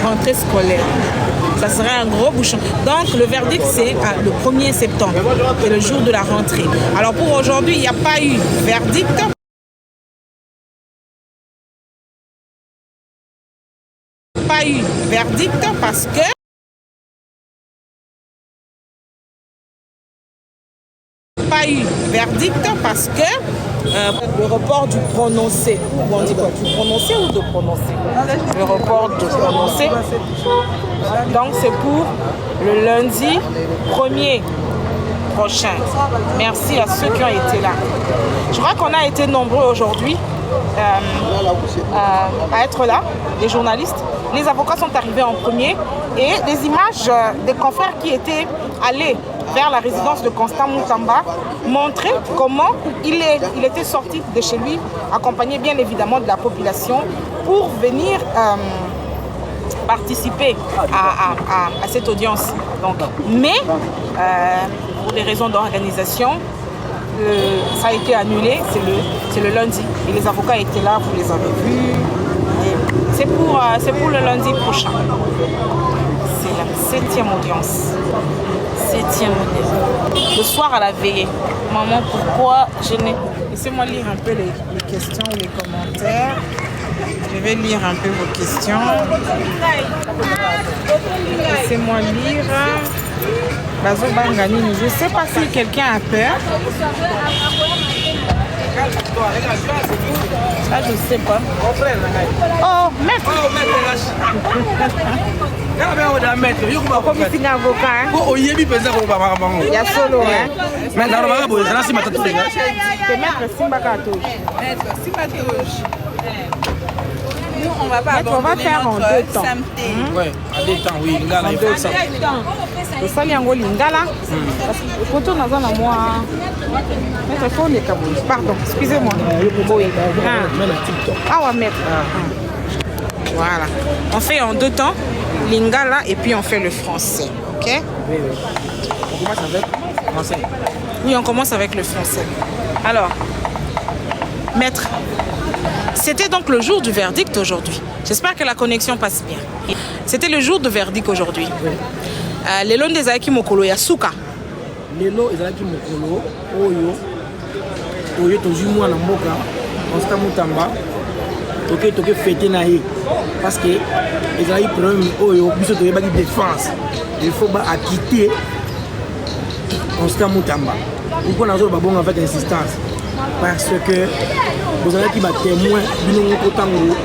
rentrée scolaire. Ça serait un gros bouchon. Donc le verdict, c'est le 1er septembre, c'est le jour de la rentrée. Alors pour aujourd'hui, il n'y a pas eu verdict. Pas eu verdict parce que le report du prononcé. On dit quoi? Du prononcé ou de prononcer? Le report de prononcé. Donc c'est pour le lundi 1er prochain. Merci à ceux qui ont été là. Je crois qu'on a été nombreux aujourd'hui à être là, les journalistes. Les avocats sont arrivés en premier et des images des confrères qui étaient allés vers la résidence de Constant Moutamba montraient comment il était sorti de chez lui, accompagné bien évidemment de la population, pour venir participer à cette audience. Donc, mais pour des raisons d'organisation, ça a été annulé, c'est le lundi. Et les avocats étaient là, vous les avez vus. C'est pour le lundi prochain. C'est la 7e audience. 7e audience. Le soir à la veillée. Maman, pourquoi je n'ai... Laissez-moi lire un peu les questions ou les commentaires. Je vais lire un peu vos questions. Laissez-moi lire. Bazo Bangani, je ne sais pas si quelqu'un a peur. Ça, je ne sais pas. Oh, maître. Comme si un avocat. Il y a solo. C'est maître Simbakato. Maître Simbakato. Nous, on va faire en 2 temps. Oui, en 2 temps, oui. En 2 temps. Le Saliango Lingala. Parce que quand on a un mois. Pardon, excusez-moi. Ah, ouais, maître. Voilà. On fait en 2 temps, Lingala, et puis on fait le français. Ok? Oui, oui. On commence avec le français. Oui, on commence avec le français. Alors, maître, c'était donc le jour du verdict aujourd'hui. J'espère que la connexion passe bien. C'était le jour du verdict aujourd'hui. Oui. Lelo ndezalaki mokolo ya suka. Lelo ezalaki mokolo oyo tozwi mwana mboka Constant Moutamba toke fêter na ye parce que ezalaki problème oyo biso toyebaki défense il faut acquitter Constant Moutamba. Pourquoi nazoloba bongo avec insistance? Parce que vous avez qui va témoin bino moko tango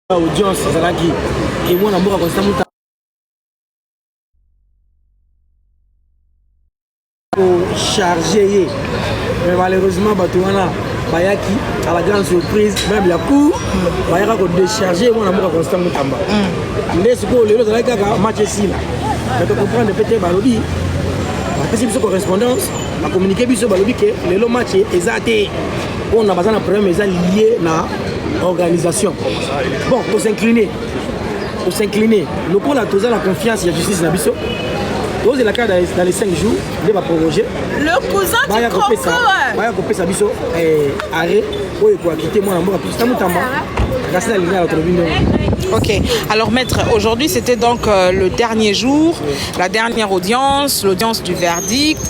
audience ezalaki ke mwana mboka Constant Moutamba chargé, mais malheureusement Batouana Bayaki à la grande surprise même la cour Bayaka ko décharger mwana mboka Constant Moutamba. Ndesi ko lelo ezalaki kaka match ici là. Mais tu comprends de péter balobi. Parce que correspondance a communiqué biso balobi que lelo match ezate on a besoin de problème lié na organisation. Bon, pour s'incliner. Le pôle a toujours la confiance et la justice na biso. Dans les 5 jours, il va proroger. Le cousin du Croco. Il va couper sa biso arrêt pour quitter moi en Constant Moutamba. Ok, alors maître, aujourd'hui c'était donc le dernier jour, la dernière audience, l'audience du verdict.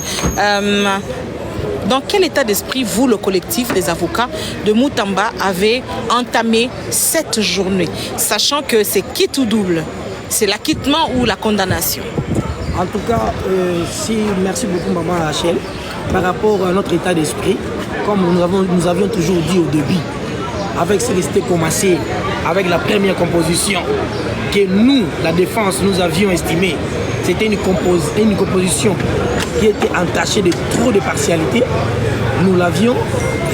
Dans quel état d'esprit vous, le collectif des avocats de Moutamba, avez entamé cette journée, sachant que c'est quitte ou double, c'est l'acquittement ou la condamnation? En tout cas, merci beaucoup maman Rachel. Par rapport à notre état d'esprit, comme nous avions toujours dit au début, avec ce qui s'était commencé, avec la première composition, que nous, la défense, nous avions estimé, c'était une composition qui était entachée de trop de partialité, nous l'avions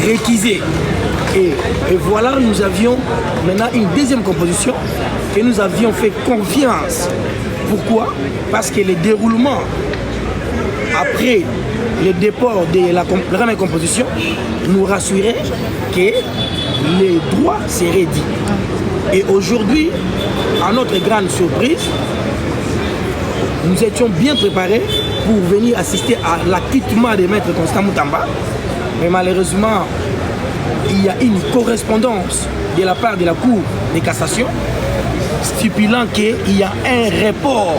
réquisée. Et voilà, nous avions maintenant une deuxième composition que nous avions fait confiance. Pourquoi? Parce que le déroulement après le départ de la première composition nous rassurait que les droits seraient dits. Et aujourd'hui, à notre grande surprise, nous étions bien préparés pour venir assister à l'acquittement de maître Constant Moutamba. Mais malheureusement, il y a une correspondance de la part de la Cour de cassation stipulant qu'il y a un report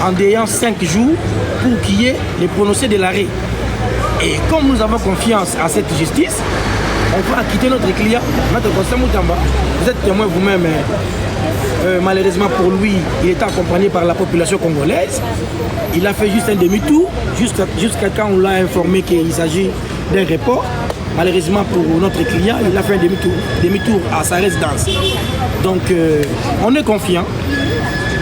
en dehors 5 jours pour qu'il y ait le prononcé de l'arrêt. Et comme nous avons confiance à cette justice, on va acquitter notre client, Maître Constant Moutamba. Vous êtes témoin vous-même. Malheureusement pour lui, il est accompagné par la population congolaise. Il a fait juste un demi-tour, jusqu'à quand on l'a informé qu'il s'agit d'un report. Malheureusement pour notre client, il a fait un demi-tour à sa résidence. Donc on est confiant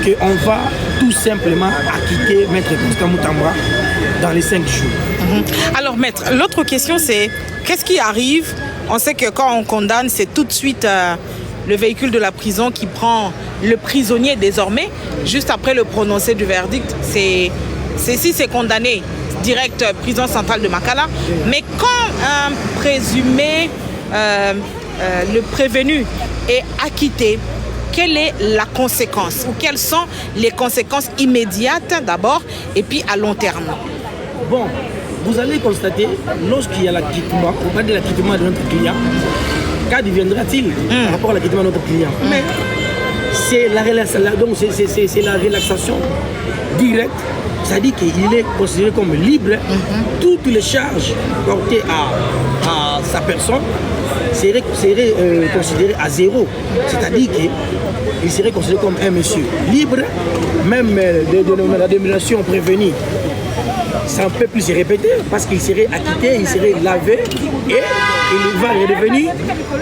qu'on va tout simplement acquitter Maître Constant Moutamba dans les 5 jours. Alors Maître, l'autre question c'est, qu'est-ce qui arrive? On sait que quand on condamne, c'est tout de suite le véhicule de la prison qui prend le prisonnier désormais, juste après le prononcé du verdict. Si c'est condamné, direct prison centrale de Makala. Mais quand un présumé, le prévenu est acquitté, quelle est la conséquence? Ou quelles sont les conséquences immédiates d'abord et puis à long terme? Bon, vous allez constater, lorsqu'il y a l'acquittement, on parle de l'acquittement de notre client, qu'adviendra-t-il par rapport à l'acquittement de notre client? Mais c'est la relaxation directe, c'est-à-dire qu'il est considéré comme libre. Toutes les charges portées à sa personne seraient considérées à zéro, c'est-à-dire qu'il serait considéré comme un monsieur libre, même la dénomination prévenue. Ça ne peut plus se répéter parce qu'il serait acquitté, il serait lavé et il va redevenir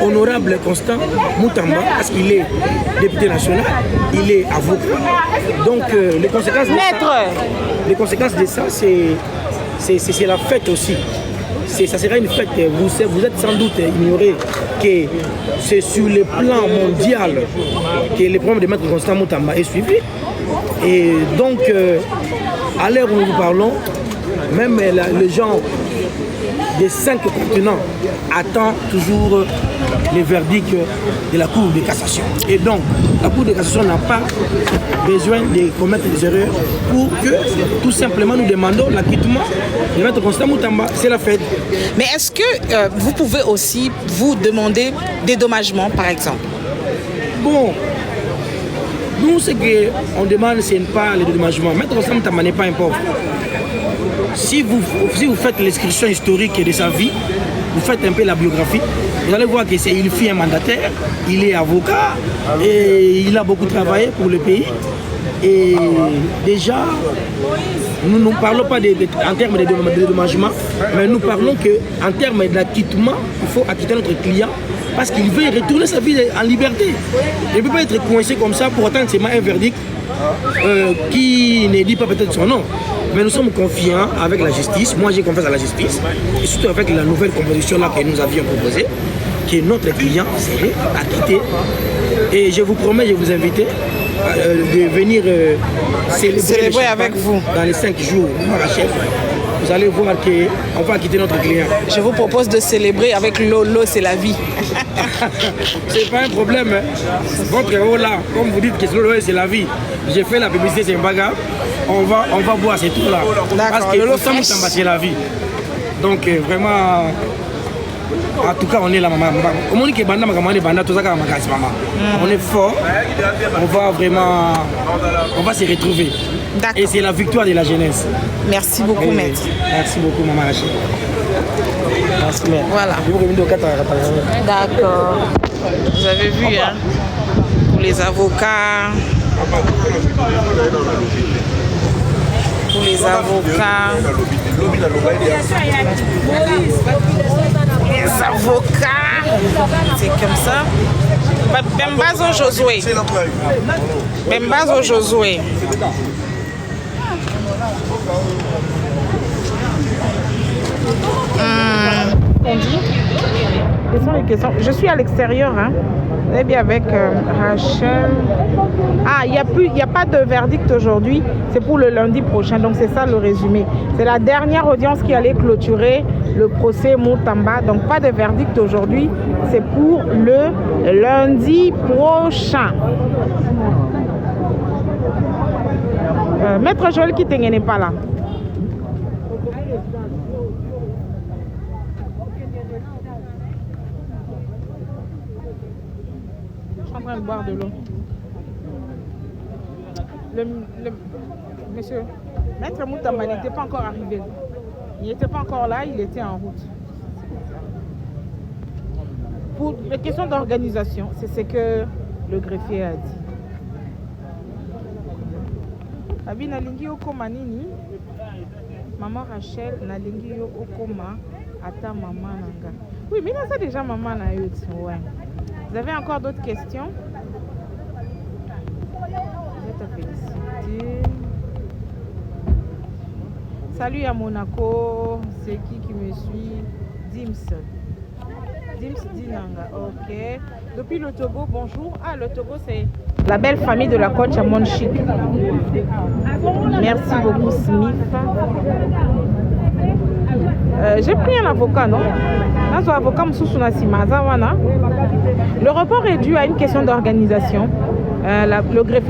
honorable Constant Moutamba parce qu'il est député national, il est avocat. Donc les conséquences de ça, c'est la fête aussi. Ça sera une fête. Vous êtes sans doute ignoré que c'est sur le plan mondial que le problème de Maître Constant Moutamba est suivi. Et donc, à l'heure où nous parlons, même les gens des 5 continents attendent toujours les verdicts de la Cour de cassation. Et donc, la Cour de cassation n'a pas besoin de commettre des erreurs pour que, tout simplement, nous demandons l'acquittement de Maître Constant Moutamba. C'est la fête. Mais est-ce que vous pouvez aussi vous demander dédommagement, par exemple? Bon, nous, ce qu'on demande, ce n'est pas le dédommagement. Maître Constant Moutamba n'est pas un pauvre. Si vous faites l'inscription historique de sa vie, vous faites un peu la biographie, vous allez voir qu'il fut un mandataire, il est avocat et il a beaucoup travaillé pour le pays. Et déjà, nous ne parlons pas en termes de dédommagement, mais nous parlons qu'en termes d'acquittement, il faut acquitter notre client parce qu'il veut retourner sa vie en liberté. Il ne peut pas être coincé comme ça pour attendre seulement un verdict qui ne dit pas peut-être son nom. Mais nous sommes confiants avec la justice. Moi, j'ai confiance à la justice. Et surtout avec la nouvelle composition là que nous avions proposée, que notre client serait acquitté. Et je vous promets, je vous invite de venir célébrer avec vous dans les 5 jours. Vous allez voir qu'on va acquitter notre client. Je vous propose de célébrer avec Lolo, c'est la vie. C'est pas un problème. Votre héros là, comme vous dites que Lolo, c'est la vie. J'ai fait la publicité, c'est un bagarre. On va boire ces tours là. Parce que Lolo, c'est la vie. Donc vraiment, en tout cas, on est là, maman. On est fort. On va se retrouver. Et c'est la victoire de la jeunesse. Merci beaucoup, maître. Merci beaucoup, maman Rachel. Merci, maître. Voilà. D'accord. Vous avez vu, hein, pour les avocats. Pour les avocats. Les avocats. C'est comme ça. Bembazo Josué. Bembazo Josué. Quelles sont les questions? Je suis à l'extérieur, hein. Vous êtes bien avec Rachel. Ah, il n'y a pas de verdict aujourd'hui. C'est pour le lundi prochain. Donc c'est ça le résumé. C'est la dernière audience qui allait clôturer le procès Moutamba. Donc pas de verdict aujourd'hui. C'est pour le lundi prochain. Maître Joël Kitenge n'est pas là. en train de boire de l'eau. Monsieur, Maître Moutamba n'était pas encore arrivé. Il n'était pas encore là, il était en route. Pour les questions d'organisation, c'est ce que le greffier a dit. Abi nalingi okoma nini? Maman Rachel nalingi yo okoma ata maman nanga. Oui, mais là c'est déjà maman na yo. Ouais. Vous avez encore d'autres questions? Je te félicite. Salut à Monaco, c'est qui me suit? Dims. Dims Dinanga, ok. Depuis le Togo, bonjour. Ah, le Togo, c'est la belle famille de la coach à Monchic. Merci beaucoup, Smith. J'ai pris un avocat, non? Le report est dû à une question d'organisation. Le greffier